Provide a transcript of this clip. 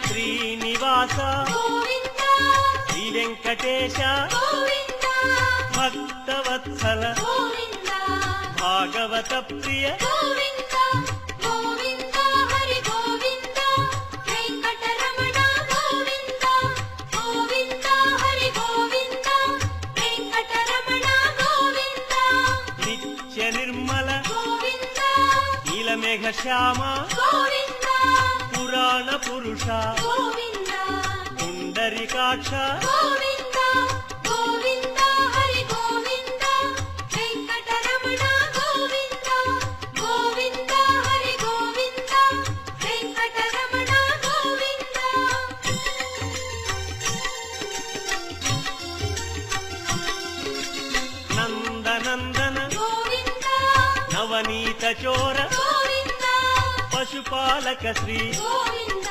శ్రీనివాస గోవింద శ్రీ వెంకటేశ గోవింద భక్తవత్సల గోవింద భాగవత ప్రియ గోవింద గోవింద హరి గోవింద వెంకటరమణ గోవింద గోవింద హరి గోవింద వెంకటరమణ గోవింద నిత్య నిర్మల గోవింద నీలమేఘ శ్యామ గోవింద పురాణ పురుష గోవింద పుండరీకాక్ష గోవింద గోవింద హరి గోవింద వెంకటరమణ గోవింద గోవింద హరి గోవింద వెంకటరమణ గోవింద నందనందన గోవింద నవనీత చోర గోవింద పశుపాలక శ్రీ గోవింద